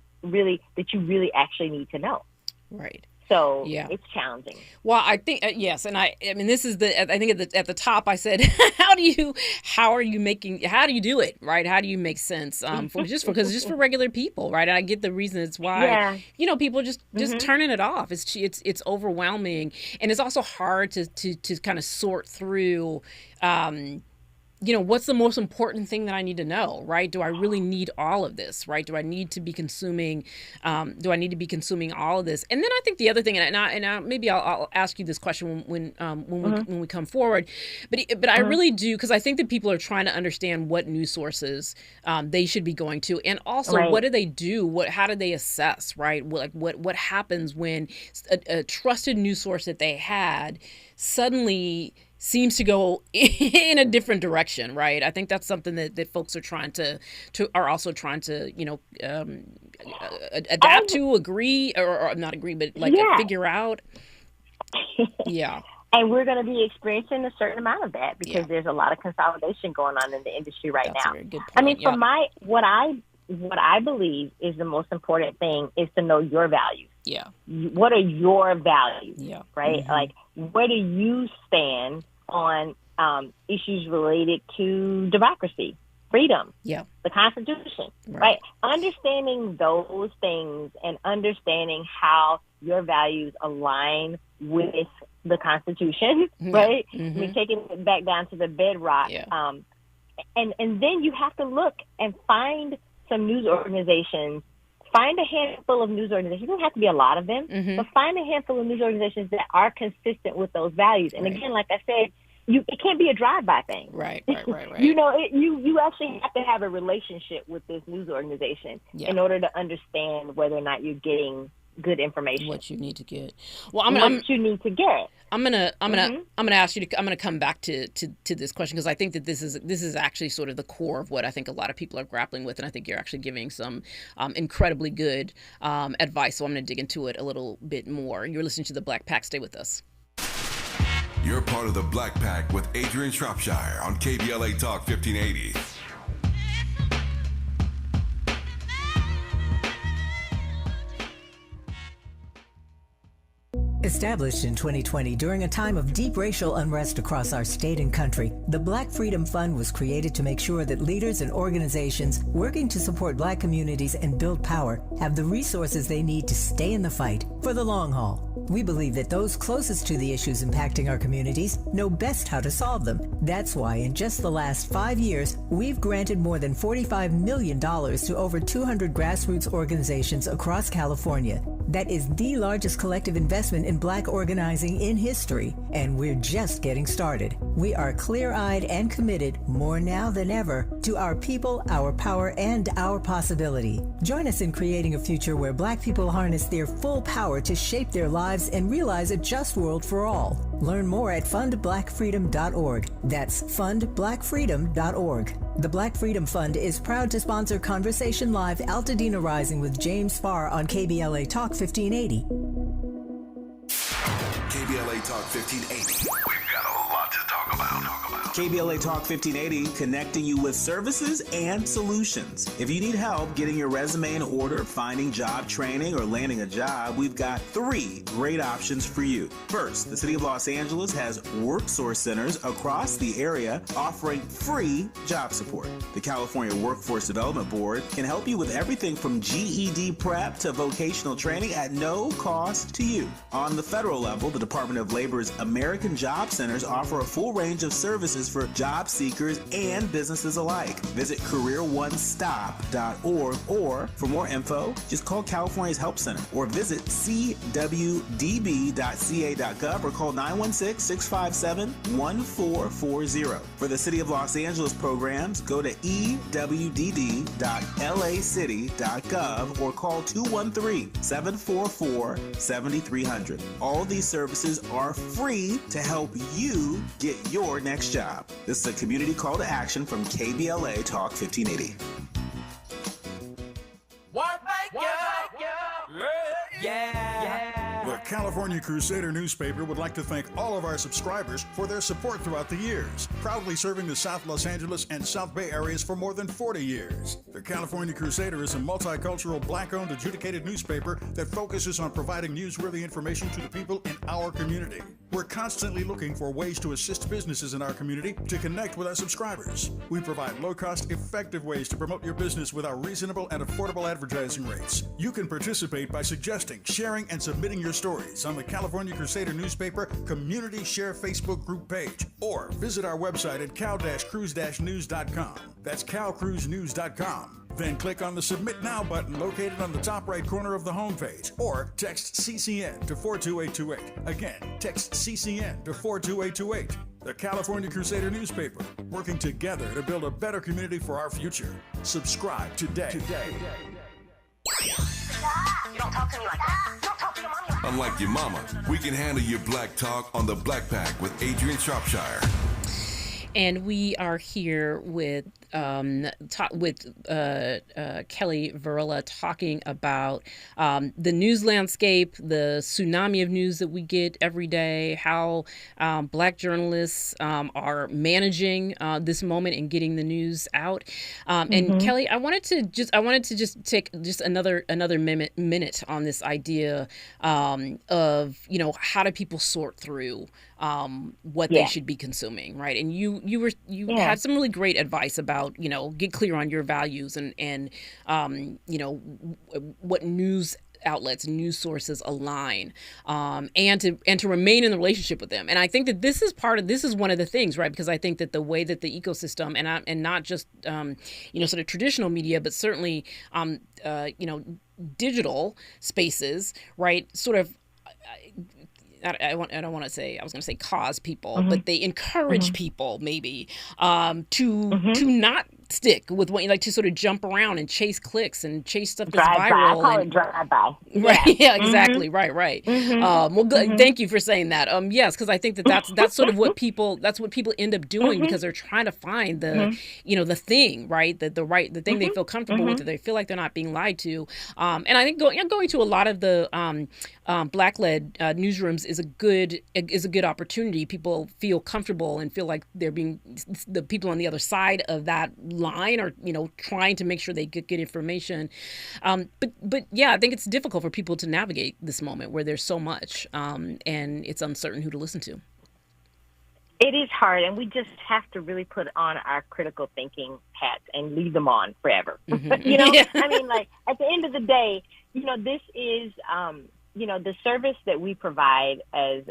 you really actually need to know. Right. So it's challenging. Well, I think yes, and I mean this is I think at the top I said how do you do it, right? How do you make sense just for regular people, right? And I get the reasons why people just turning it off. It's overwhelming, and it's also hard to kind of sort through. What's the most important thing that I need to know, right? Do I really need all of this, right? Do I need to be consuming all of this? And then I think the other thing, and maybe I'll ask you this question when we come forward, but I really do, because I think that people are trying to understand what news sources they should be going to, and also what do they do? How do they assess, right? What happens when a trusted news source that they had suddenly seems to go in a different direction, right? I think that's something that folks are also trying to adapt to, agree, or not agree, but figure out. And we're going to be experiencing a certain amount of that, because there's a lot of consolidation going on in the industry right now. A very good point. I mean, what I believe is the most important thing is to know your values. Yeah. What are your values? Yeah. Right? Like, where do you stand on issues related to democracy, freedom, the Constitution, right? Understanding those things and understanding how your values align with the Constitution, right? I mean, taking it back down to the bedrock. And then you have to look and find some news organizations. Find a handful of news organizations. It doesn't have to be a lot of them, but find a handful of news organizations that are consistent with those values. And again, like I said, it can't be a drive-by thing. Right. You actually have to have a relationship with this news organization in order to understand whether or not you're getting good information. What you need to get. Well, you need to get. I'm gonna ask you to. I'm gonna come back to this question because I think that this is actually sort of the core of what I think a lot of people are grappling with, and I think you're actually giving some incredibly good advice. So I'm gonna dig into it a little bit more. You're listening to the Black Pack. Stay with us. You're part of the Black Pack with Adrianne Shropshire on KBLA Talk 1580. Established in 2020 during a time of deep racial unrest across our state and country, the Black Freedom Fund was created to make sure that leaders and organizations working to support Black communities and build power have the resources they need to stay in the fight for the long haul. We believe that those closest to the issues impacting our communities know best how to solve them. That's why in just the last 5 years, we've granted more than $45 million to over 200 grassroots organizations across California. That is the largest collective investment in Black organizing in history, and we're just getting started. We are clear-eyed and committed, more now than ever, to our people, our power, and our possibility. Join us in creating a future where Black people harness their full power to shape their lives and realize a just world for all. Learn more at fundblackfreedom.org. That's fundblackfreedom.org. The Black Freedom Fund is proud to sponsor Conversation Live Altadena Rising with James Farr on KBLA Talk 1580. KBLA Talk 1580. We've got a lot to talk about. KBLA Talk 1580, connecting you with services and solutions. If you need help getting your resume in order, finding job training, or landing a job, we've got 3 great options for you. First, the City of Los Angeles has WorkSource centers across the area offering free job support. The California Workforce Development Board can help you with everything from GED prep to vocational training at no cost to you. On the federal level, the Department of Labor's American Job Centers offer a full range of services for job seekers and businesses alike. Visit careeronestop.org, or for more info, just call California's Help Center or visit cwdb.ca.gov or call 916-657-1440. For the City of Los Angeles programs, go to ewdd.lacity.gov or call 213-744-7300. All these services are free to help you get your next job. This is a community call to action from KBLA Talk 1580. The California Crusader newspaper would like to thank all of our subscribers for their support throughout the years, proudly serving the South Los Angeles and South Bay areas for more than 40 years. The California Crusader is a multicultural, Black-owned, adjudicated newspaper that focuses on providing newsworthy information to the people in our community. We're constantly looking for ways to assist businesses in our community to connect with our subscribers. We provide low-cost, effective ways to promote your business with our reasonable and affordable advertising rates. You can participate by suggesting, sharing, and submitting your stories on the California Crusader newspaper Community Share Facebook group page, or visit our website at cal-cruise-news.com. That's calcruisenews.com. Then click on the Submit Now button located on the top right corner of the homepage, or text CCN to 42828. Again, text CCN to 42828. The California Crusader newspaper, working together to build a better community for our future. Subscribe today. You don't talk to me like that. Don't talk to your mommy like that. Unlike your mama, we can handle your black talk on the Black Pack with Adrianne Shropshire. And we are here with Kelly Varela talking about the news landscape, the tsunami of news that we get every day, how Black journalists are managing this moment and getting the news out. And Kelly, I wanted to just take just another minute on this idea of, you know, how do people sort through what they should be consuming, right? And you had some really great advice about, you know, get clear on your values and you know, what news outlets, news sources align, and to remain in the relationship with them. And I think that this is one of the things, right? Because I think that the way that the ecosystem and not just you know, sort of traditional media, but certainly you know, digital spaces, right? Sort of. I don't want to say, I was going to say cause people, but they encourage people maybe to not stick with what you like to sort of jump around and chase clicks and chase stuff that's drive-by. viral. I call it drive-by. Right. Yeah, exactly. Mm-hmm. Right. Mm-hmm. Well, good. Mm-hmm. Thank you for saying that. Yes, because I think that's sort of what people end up doing mm-hmm. because they're trying to find the mm-hmm. The thing, right? The thing mm-hmm. they feel comfortable mm-hmm. with, that they feel like they're not being lied to. And I think going to a lot of the Black-led newsrooms is a good opportunity. People feel comfortable and feel like they're being, the people on the other side of that line are trying to make sure they get good information. But yeah, I think it's difficult for people to navigate this moment where there's so much and it's uncertain who to listen to. It is hard, and we just have to really put on our critical thinking hats and leave them on forever. Mm-hmm. Yeah. I mean, like, at the end of the day, this is, the service that we provide as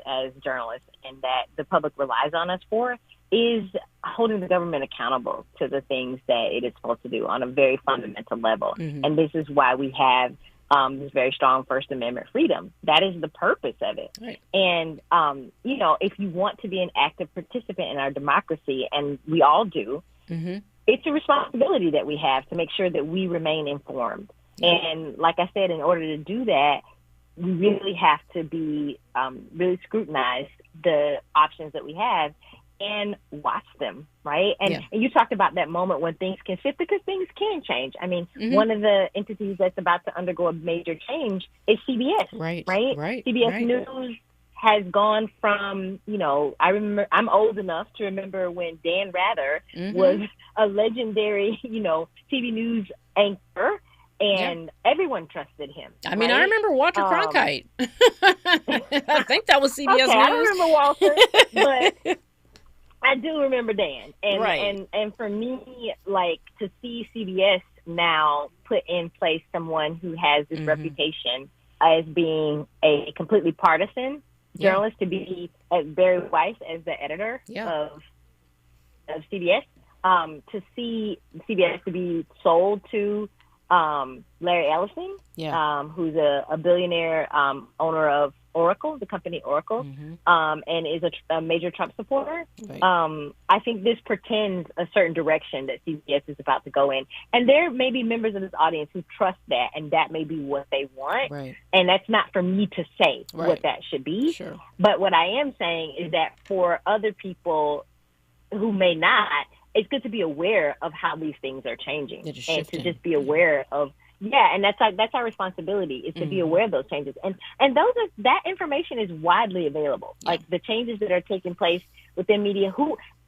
journalists and that the public relies on us for is holding the government accountable to the things that it is supposed to do on a very fundamental level. Mm-hmm. And this is why we have this very strong First Amendment freedom. That is the purpose of it. Right. And, if you want to be an active participant in our democracy, and we all do, mm-hmm. it's a responsibility that we have to make sure that we remain informed. Mm-hmm. And like I said, in order to do that, we really have to be really scrutinize the options that we have and watch them, right? And you talked about that moment when things can shift, because things can change. I mean, mm-hmm. one of the entities that's about to undergo a major change is CBS, right? CBS News has gone from, I remember, I'm old enough to remember when Dan Rather mm-hmm. was a legendary, TV news anchor, and everyone trusted him. I mean, I remember Walter Cronkite. I think that was CBS News. I remember Walter, but I do remember Dan. And for me, like, to see CBS now put in place someone who has this mm-hmm. reputation as being a completely partisan journalist, to be Barry Weiss as the editor of CBS, to see CBS to be sold to Larry Ellison, who's a billionaire owner of Oracle, the company Oracle, mm-hmm. And is a major Trump supporter. Right. I think this portends a certain direction that CBS is about to go in. And there may be members of this audience who trust that, and that may be what they want. Right. And that's not for me to say what that should be. Sure. But what I am saying is that for other people who may not, it's good to be aware of how these things are changing, and to just be aware of, and that's our responsibility, is to mm-hmm. be aware of those changes. And that information is widely available. Yeah. Like, the changes that are taking place within media,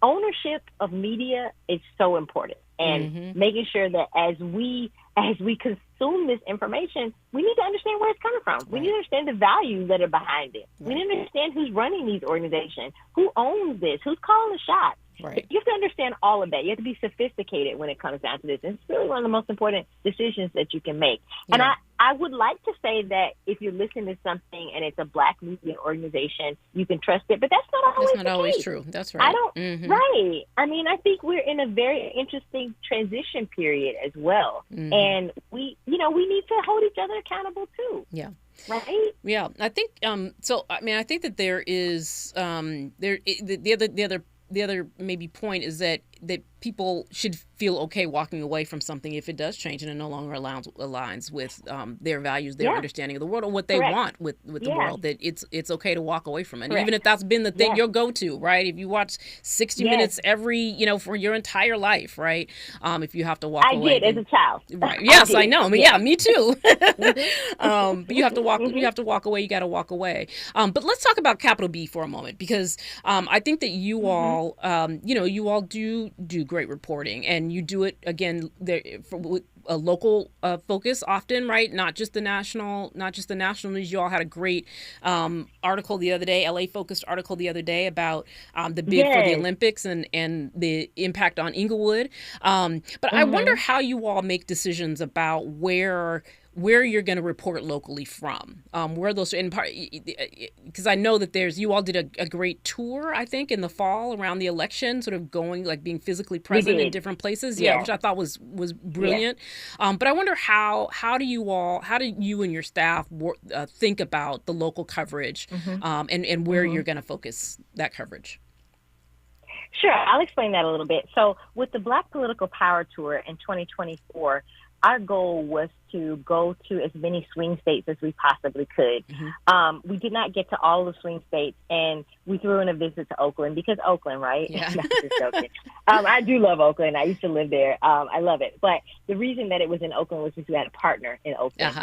ownership of media is so important. And mm-hmm. making sure that as we consume this information, we need to understand where it's coming from. Right. We need to understand the values that are behind it. Right. We need to understand who's running these organizations, who owns this, who's calling the shots. Right. You have to understand all of that. You have to be sophisticated when it comes down to this. And it's really one of the most important decisions that you can make. Yeah. And I would like to say that if you're listening to something and it's a Black media organization, you can trust it. But that's not always true. That's right. Right. I mean, I think we're in a very interesting transition period as well. Mm-hmm. And we need to hold each other accountable too. Yeah. Right. Yeah. I think so. I mean, I think that there is the other maybe point is that people should feel okay walking away from something if it does change and it no longer aligns with their values, their understanding of the world, or what they want with the world. That it's okay to walk away from it, and even if that's been the thing your go-to, right? If you watch 60 Minutes every for your entire life, right? If you have to walk away, I did as a child, right? Yes, I know. I mean, me too. But you have to walk. Mm-hmm. You have to walk away. You got to walk away. But let's talk about Capital B for a moment, because I think that you all, you all do great reporting, and you do it again with a local focus often, right? Not just the national news. You all had a great article the other day, LA focused article the other day about the bid for the Olympics and the impact on Inglewood. But I wonder how you all make decisions about where you're going to report locally from, where those, in part, because I know that you all did a great tour, I think, in the fall around the election, sort of going, like, being physically present in different places, which I thought was brilliant. But I wonder how do you and your staff think about the local coverage and where you're going to focus that coverage? Sure, I'll explain that a little bit. So with the Black Political Power Tour in 2024, our goal was to go to as many swing states as we possibly could. We did not get to all the swing states, and we threw in a visit to Oakland because Oakland, right? Yeah. No, just joking. I do love Oakland. I used to live there. I love it. But the reason that it was in Oakland was because we had a partner in Oakland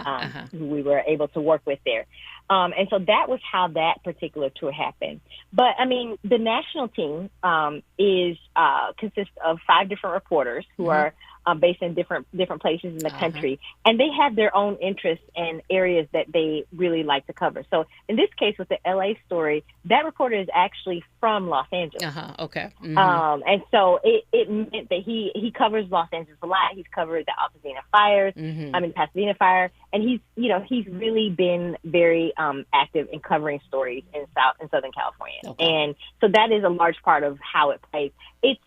who we were able to work with there. And so that was how that particular tour happened. But, I mean, the national team consists of 5 different reporters who are based in different places in the country. And they have their own interests and areas that they really like to cover. So in this case, with the LA story, that reporter is actually from Los Angeles. Okay. And so it meant that he covers Los Angeles a lot. He's covered the Pasadena fires, Pasadena fire. And he's really been very active in covering stories in Southern California. And so that is a large part of how it plays. It's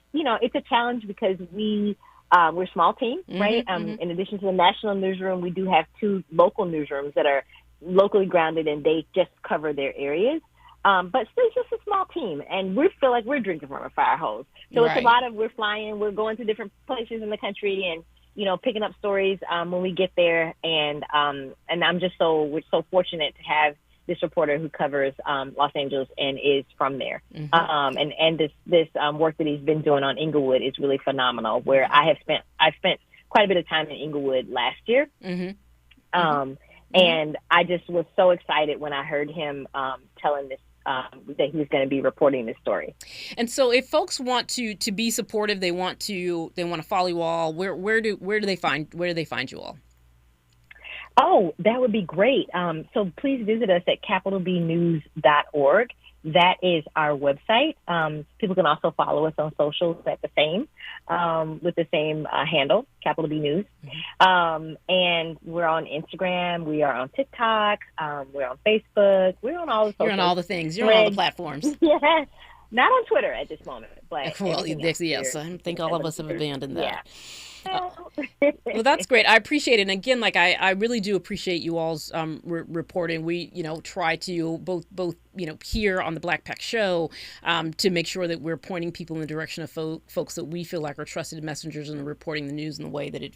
a challenge because we're a small team, right? In addition to the national newsroom, we do have 2 local newsrooms that are locally grounded, and they just cover their areas. But still just a small team, and we feel like we're drinking from a fire hose. So it's a lot of we're flying, we're going to different places in the country, and picking up stories when we get there. And we're so fortunate to have this reporter who covers Los Angeles and is from there. And this work that he's been doing on Inglewood is really phenomenal, where I spent quite a bit of time in Inglewood last year. And I just was so excited when I heard him telling this that he was going to be reporting this story. And so if folks want to be supportive, they want to follow you all, where do they find you all? Oh, that would be great. So please visit us at capitalbnews.org. That is our website. People can also follow us on socials with the same handle, Capital B News. And we're on Instagram. We are on TikTok. We're on Facebook. We're on all the socials. You're on all the things. You're on all the platforms. Yeah. Not on Twitter at this moment. But yes, I think all of us have abandoned that. Yeah. Well, that's great. I appreciate it. And again, I really do appreciate you all's reporting. We, try to both here on the Black Pack Show to make sure that we're pointing people in the direction of folks that we feel like are trusted messengers and reporting the news in the way that it,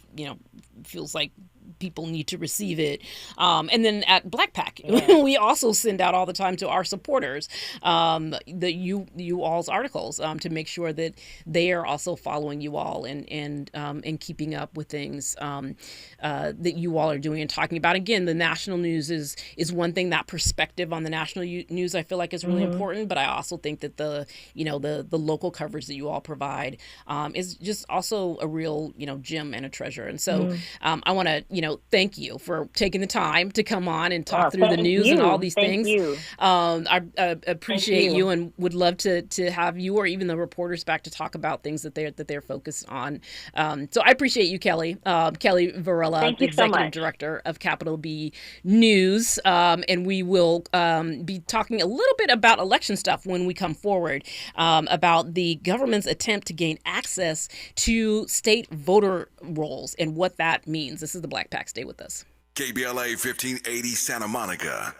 feels like people need to receive it. And then at Black Pack, we also send out all the time to our supporters you all's articles to make sure that they are also following you all and keeping up with things that you all are doing and talking about. Again, the national news is one thing. That perspective on the national news I feel like is really important, but I also think that the local coverage that you all provide is just also a real gem and a treasure. And so I want to thank you for taking the time to come on and talk through the news and all these things. I appreciate you and would love to have you or even the reporters back to talk about things that they're focused on. So I appreciate you, Kelly. Kelly Varela, Executive Director of Capital B News. And we will be talking a little bit about election stuff when we come forward, about the government's attempt to gain access to state voter rolls and what that means. This is the Black Pack. Stay with us. KBLA 1580 Santa Monica.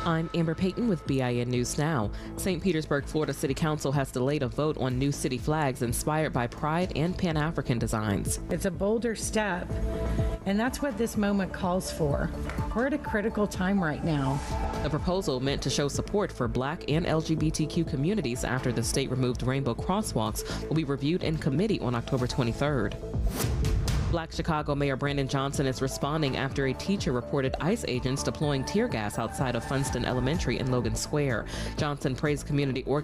I'm Amber Payton with BIN News Now. St. Petersburg, Florida City Council has delayed a vote on new city flags inspired by Pride and Pan-African designs. It's a bolder step, and that's what this moment calls for. We're at a critical time right now. The proposal meant to show support for Black and LGBTQ communities after the state removed rainbow crosswalks will be reviewed in committee on October 23rd. Black Chicago Mayor Brandon Johnson is responding after a teacher reported ICE agents deploying tear gas outside of Funston Elementary in Logan Square. Johnson praised community organizers